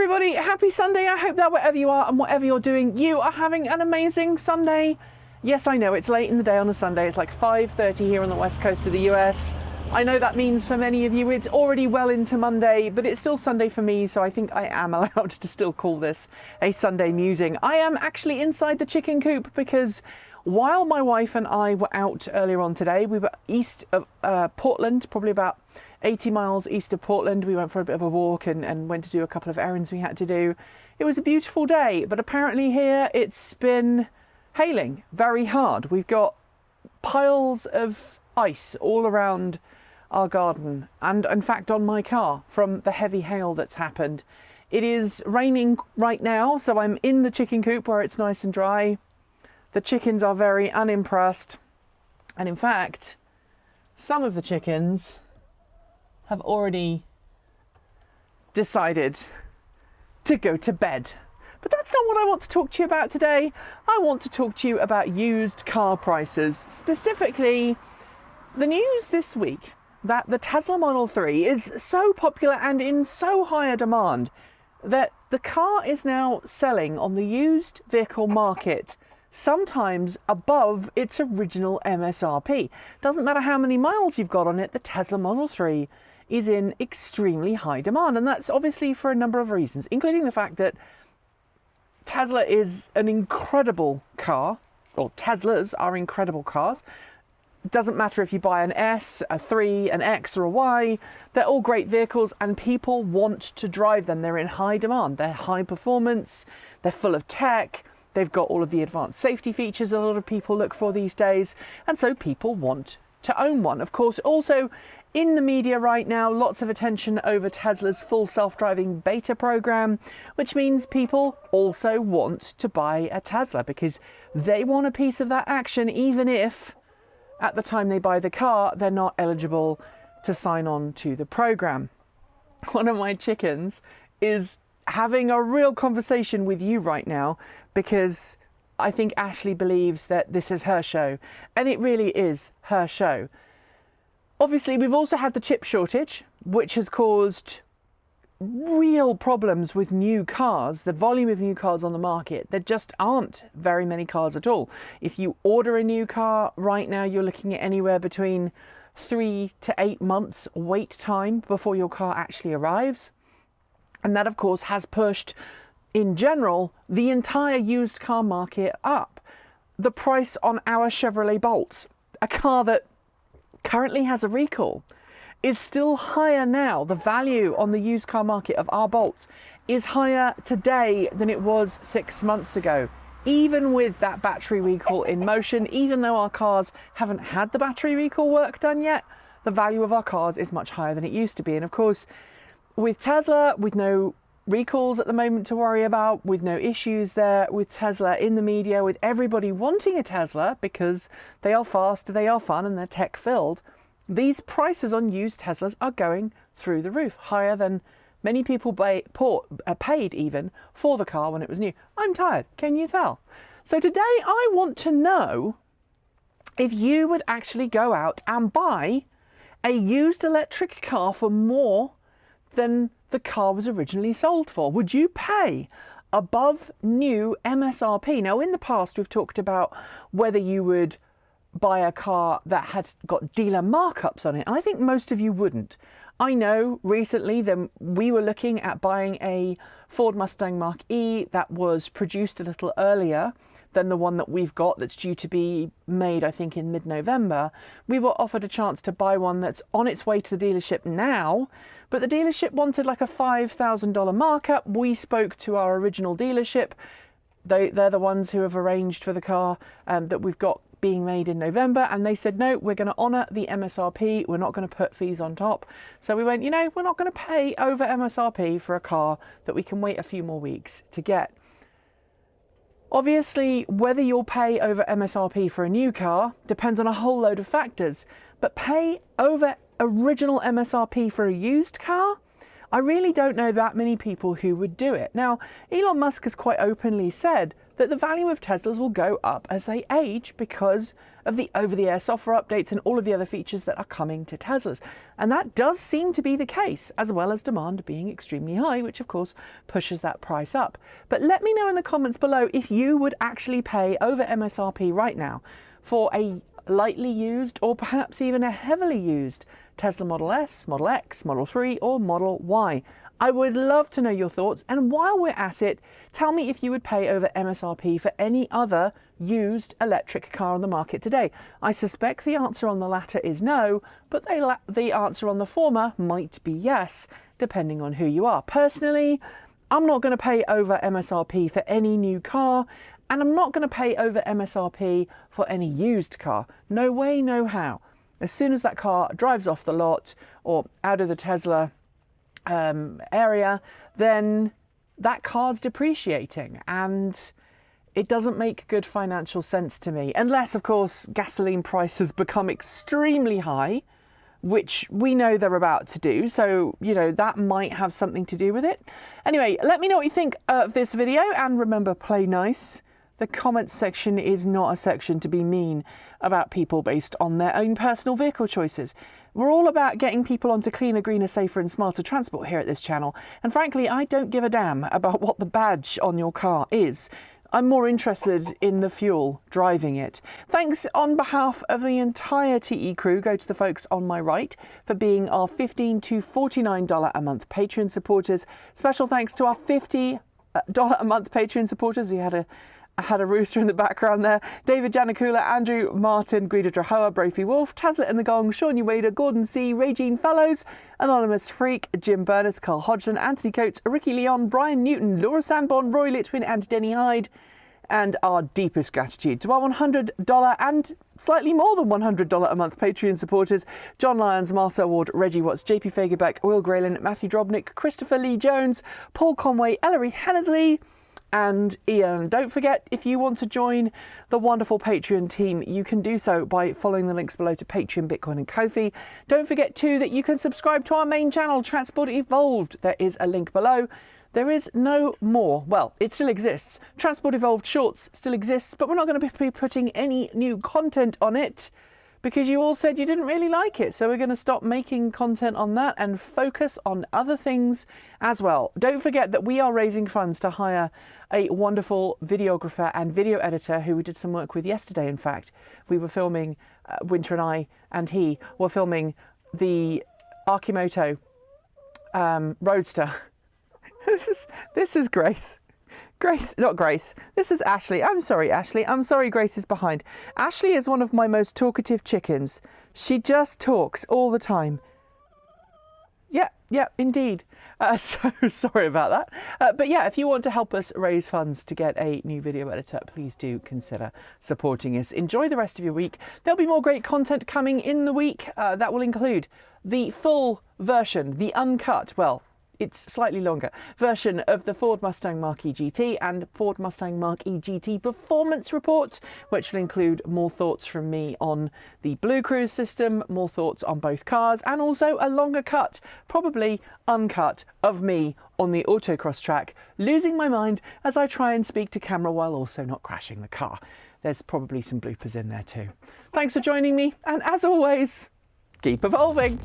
everybody, happy Sunday. I hope that wherever you are and whatever you're doing, you are having an amazing Sunday. Yes, I know it's late in the day on a Sunday. It's like 5:30 here on the west coast of the US. I know that means for many of you it's already well into Monday, but it's still Sunday for me, so I think I am allowed to still call this a Sunday musing. I am actually inside the chicken coop because while my wife and I were out earlier on today, we were east of Portland, probably about 80 miles east of Portland. We went for a bit of a walk and went to do a couple of errands we had to do. It was a beautiful day, but apparently here it's been hailing very hard. We've got piles of ice all around our garden and in fact on my car from the heavy hail that's happened. It is raining right now, so I'm in the chicken coop where it's nice and dry. The chickens are very unimpressed, and in fact some of the chickens have already decided to go to bed. But that's not what I want to talk to you about today. I want to talk to you about used car prices, specifically the news this week that the Tesla Model 3 is so popular and in so high a demand that the car is now selling on the used vehicle market sometimes above its original MSRP. Doesn't matter how many miles you've got on it, the Tesla Model 3 is in extremely high demand, and that's obviously for a number of reasons, including the fact that Tesla is an incredible car, or Teslas are incredible cars. It doesn't matter if you buy an S, a 3, an X or a Y, they're all great vehicles and people want to drive them. They're in high demand, they're high performance, they're full of tech, they've got all of the advanced safety features a lot of people look for these days, and so people want to own one. Of course, also in the media right now, lots of attention over Tesla's full self-driving beta program, which means people also want to buy a Tesla because they want a piece of that action, even if at the time they buy the car, they're not eligible to sign on to the program. One of my chickens is having a real conversation with you right now because I think Ashley believes that this is her show, and it really is her show. Obviously, we've also had the chip shortage, which has caused real problems with new cars, the volume of new cars on the market. There just aren't very many cars at all. If you order a new car right now, you're looking at anywhere between 3 to 8 months wait time before your car actually arrives. And that, of course, has pushed, in general, the entire used car market up. The price on our Chevrolet Bolts, a car that currently has a recall, is still higher now. The value on the used car market of our Bolts is higher today than it was 6 months ago. Even with that battery recall in motion, even though our cars haven't had the battery recall work done yet, the value of our cars is much higher than it used to be. And of course, with Tesla, with no recalls at the moment to worry about, with no issues there, with Tesla in the media, with everybody wanting a Tesla because they are fast, they are fun, and they're tech filled, these prices on used Teslas are going through the roof, higher than many people paid even for the car when it was new. I'm tired, can you tell? So today I want to know if you would actually go out and buy a used electric car for more than the car was originally sold for. Would you pay above new MSRP? Now, in the past, we've talked about whether you would buy a car that had got dealer markups on it. And I think most of you wouldn't. I know recently that we were looking at buying a Ford Mustang Mach-E that was produced a little earlier than the one that we've got that's due to be made, I think, in mid-November. We were offered a chance to buy one that's on its way to the dealership now, but the dealership wanted like a $5,000 markup. We spoke to our original dealership. They're the ones who have arranged for the car that we've got being made in November, and they said, no, we're going to honour the MSRP, we're not going to put fees on top. So we went, you know, we're not going to pay over MSRP for a car that we can wait a few more weeks to get. Obviously, whether you'll pay over MSRP for a new car depends on a whole load of factors, but pay over original MSRP for a used car? I really don't know that many people who would do it. Now, Elon Musk has quite openly said that the value of Teslas will go up as they age because of the over-the-air software updates and all of the other features that are coming to Teslas. And that does seem to be the case, as well as demand being extremely high, which of course pushes that price up. But let me know in the comments below if you would actually pay over MSRP right now for a lightly used or perhaps even a heavily used Tesla Model S, Model X, Model 3 or Model Y. I would love to know your thoughts, and while we're at it, tell me if you would pay over MSRP for any other used electric car on the market today. I suspect the answer on the latter is no, but the answer on the former might be yes, depending on who you are. Personally, I'm not going to pay over MSRP for any new car, and I'm not going to pay over MSRP for any used car. No way, no how. As soon as that car drives off the lot or out of the Tesla area, then that car's depreciating, and it doesn't make good financial sense to me, unless of course gasoline prices become extremely high, which we know they're about to do, so you know that might have something to do with it. Anyway, let me know what you think of this video, and remember, play nice. The comments section is not a section to be mean about people based on their own personal vehicle choices. We're all about getting people onto cleaner, greener, safer and smarter transport here at this channel. And frankly, I don't give a damn about what the badge on your car is. I'm more interested in the fuel driving it. Thanks on behalf of the entire TE crew go to the folks on my right for being our $15 to $49 a month Patreon supporters. Special thanks to our $50 a month Patreon supporters. I had a rooster in the background there. David Janakula, Andrew Martin, Guido Drahoa, Brophy Wolf, Taslet and the Gong, Sean Ueda, Gordon C, Regine Fellows, Anonymous Freak, Jim Burness, Carl Hodgson, Anthony Coates, Ricky Leon, Brian Newton, Laura Sandborn, Roy Litwin and Denny Hyde. And our deepest gratitude to our $100 and slightly more than $100 a month Patreon supporters: John Lyons, Marcel Ward, Reggie Watts, JP Fagerbeck, Will Graylin, Matthew Drobnick, Christopher Lee Jones, Paul Conway, Ellery Hennesley, and Ian. Don't forget, if you want to join the wonderful Patreon team, you can do so by following the links below to Patreon, Bitcoin and Ko-fi. Don't forget too that you can subscribe to our main channel, Transport Evolved. There is a link below. There is no more. Well, it still exists. Transport Evolved Shorts still exists, but we're not going to be putting any new content on it because you all said you didn't really like it. So we're going to stop making content on that and focus on other things as well. Don't forget that we are raising funds to hire a wonderful videographer and video editor who we did some work with yesterday. In fact, we were filming, Winter and I and he were filming the Arkimoto Roadster. This is Grace. Not Grace. This is Ashley. I'm sorry, Ashley. I'm sorry Grace is behind. Ashley is one of my most talkative chickens. She just talks all the time. Yeah, indeed. So sorry about that. But yeah, if you want to help us raise funds to get a new video editor, please do consider supporting us. Enjoy the rest of your week. There'll be more great content coming in the week. That will include the full version, the uncut, well, it's slightly longer version of the Ford Mustang Mach-E GT and Ford Mustang Mach-E GT performance report, which will include more thoughts from me on the Blue Cruise system, more thoughts on both cars, and also a longer cut, probably uncut, of me on the autocross track, losing my mind as I try and speak to camera while also not crashing the car. There's probably some bloopers in there too. Thanks for joining me, and as always, keep evolving.